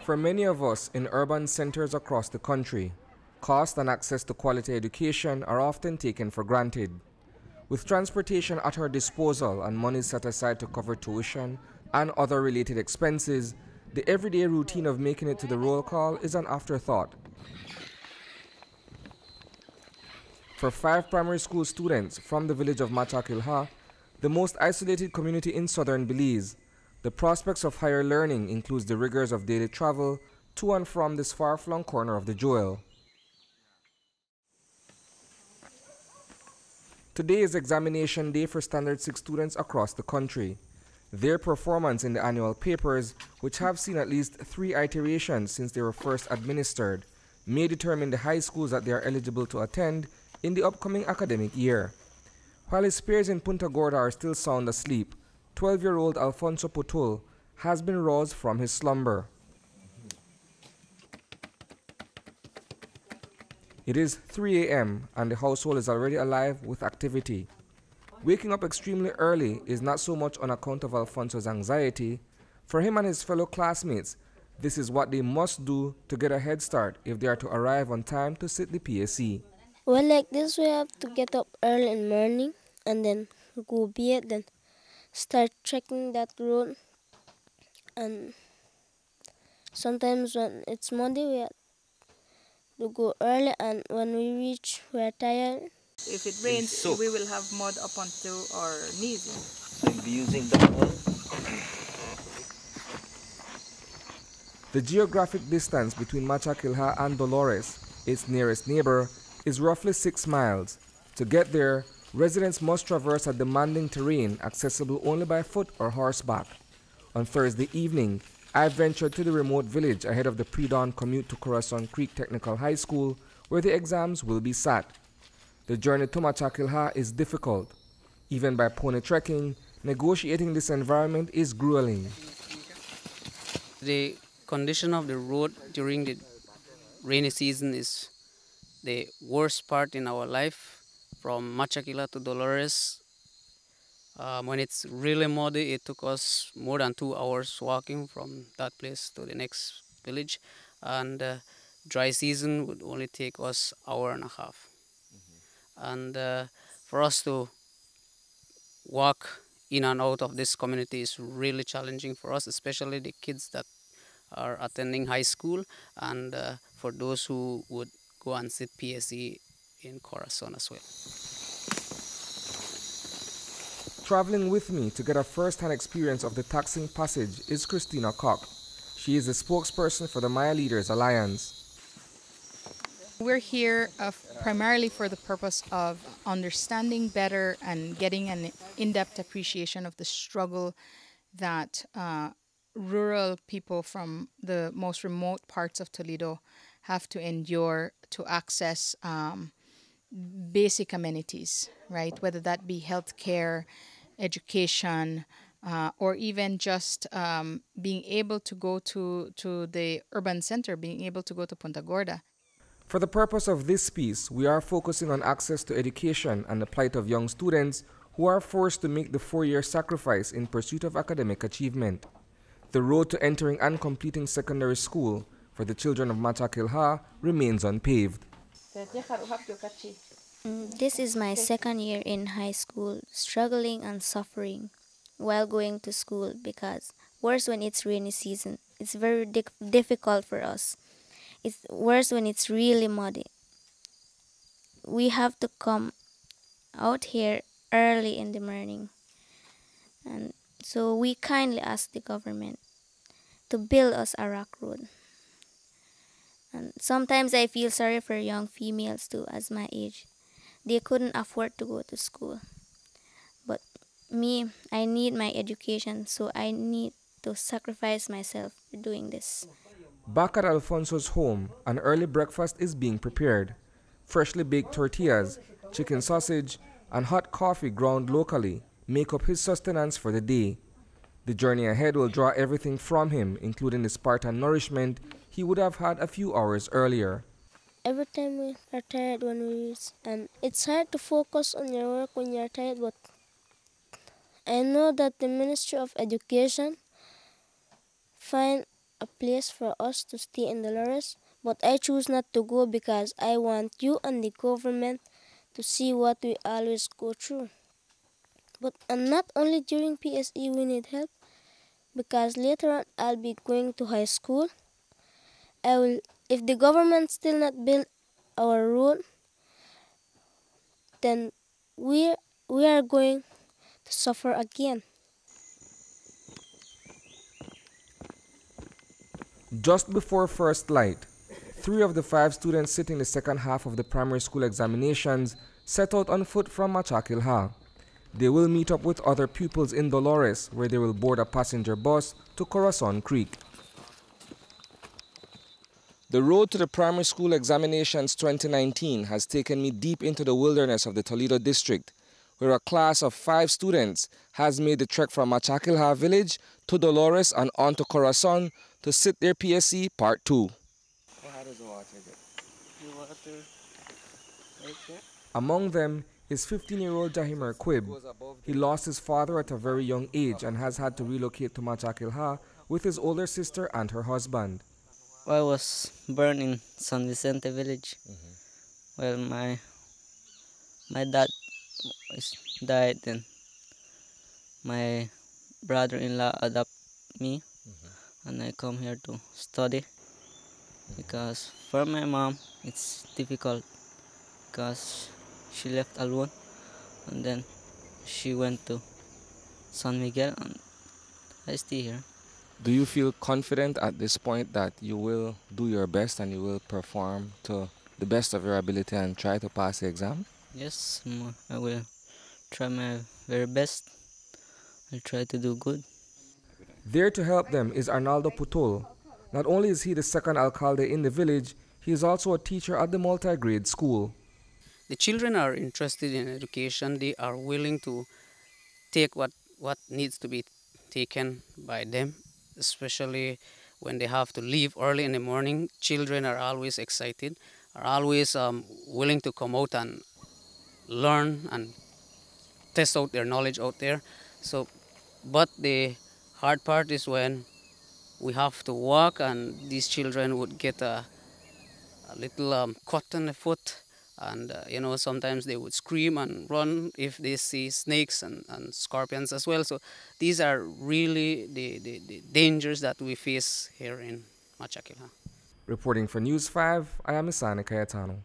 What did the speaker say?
For many of us in urban centers across the country, cost and access to quality education are often taken for granted. With transportation at our disposal and money set aside to cover tuition and other related expenses, the everyday routine of making it to the roll call is an afterthought. For 5 primary school students from the village of Machakilha, the most isolated community in southern Belize, the prospects of higher learning includes the rigors of daily travel to and from this far-flung corner of the Jewel. Today is examination day for Standard 6 students across the country. Their performance in the annual papers, which have seen at least 3 iterations since they were first administered, may determine the high schools that they are eligible to attend in the upcoming academic year. While his peers in Punta Gorda are still sound asleep, 12-year-old Alfonso Putul has been roused from his slumber. It is 3 a.m. and the household is already alive with activity. Waking up extremely early is not so much on account of Alfonso's anxiety. For him and his fellow classmates, this is what they must do to get a head start if they are to arrive on time to sit the P.S.E. Well, like this, we have to get up early in the morning and then go bed, then start trekking that road. And sometimes when it's Monday, we have to go early, and when we reach, we're tired. If it rains, we will have mud up onto our knees. So you'll be using that one. The geographic distance between Machakilha and Dolores, its nearest neighbor, is roughly 6 miles. To get there, residents must traverse a demanding terrain accessible only by foot or horseback. On Thursday evening, I ventured to the remote village ahead of the pre-dawn commute to Corazon Creek Technical High School, where the exams will be sat. The journey to Machakilha is difficult. Even by pony trekking, negotiating this environment is grueling. The condition of the road during the rainy season is the worst part in our life. From Machakilha to Dolores, when it's really muddy, it took us more than 2 hours walking from that place to the next village, and dry season would only take us an hour and a half. And for us to walk in and out of this community is really challenging for us, especially the kids that are attending high school, and for those who would go and sit P.S.E in Corazon as well. Traveling with me to get a first-hand experience of the taxing passage is Christina Koch. She is the spokesperson for the Maya Leaders Alliance. We're here primarily for the purpose of understanding better and getting an in-depth appreciation of the struggle that rural people from the most remote parts of Toledo have to endure to access basic amenities, right? Whether that be healthcare, education, or even just being able to go to the urban center, being able to go to Punta Gorda. For the purpose of this piece, we are focusing on access to education and the plight of young students who are forced to make the 4-year sacrifice in pursuit of academic achievement. The road to entering and completing secondary school for the children of Machakilha remains unpaved. This is my 2nd year in high school, struggling and suffering while going to school, because worse when it's rainy season. It's very difficult for us. It's worse when it's really muddy. We have to come out here early in the morning. And so we kindly ask the government to build us a rock road. And sometimes I feel sorry for young females too, as my age. They couldn't afford to go to school. But me, I need my education, so I need to sacrifice myself for doing this. Back at Alfonso's home, an early breakfast is being prepared. Freshly baked tortillas, chicken sausage, and hot coffee ground locally make up his sustenance for the day. The journey ahead will draw everything from him, including the Spartan nourishment he would have had a few hours earlier. Every time we are tired when we reach, and it's hard to focus on your work when you're tired, but I know that the Ministry of Education find a place for us to stay in Dolores, but I choose not to go because I want you and the government to see what we always go through. But and not only during P.S.E. we need help, because later on I'll be going to high school. I will, if the government still not build our road, then we we are going to suffer again. Just before first light, 3 of the 5 students sitting the second half of the primary school examinations set out on foot from Machakilha. They will meet up with other pupils in Dolores, where they will board a passenger bus to Corazon Creek. The road to the primary school examinations 2019 has taken me deep into the wilderness of the Toledo District, where a class of 5 students has made the trek from Machakilha village to Dolores and on to Corazon to sit their P.S.E. Part 2. How does the water get? The water right there. Among them is 15-year-old Jahimer Quib. He lost his father at a very young age and has had to relocate to Machakilha with his older sister and her husband. I was born in San Vicente village. Well, my dad died, and my brother-in-law adopted me, and I come here to study. Because for my mom, it's difficult because she left alone, and then she went to San Miguel, and I stay here. Do you feel confident at this point that you will do your best and you will perform to the best of your ability and try to pass the exam? Yes, I will try my very best. I'll try to do good. There to help them is Arnaldo Putol. Not only is he the second alcalde in the village, he is also a teacher at the multi-grade school. The children are interested in education. They are willing to take what needs to be taken by them, especially when they have to leave early in the morning. Children are always excited, are always willing to come out and learn and test out their knowledge out there. So, but the hard part is when we have to walk and these children would get a little cut on the foot, and sometimes they would scream and run if they see snakes and scorpions as well. So these are really the dangers that we face here in Machakilha. Reporting for News 5, I am Isani Cayetano.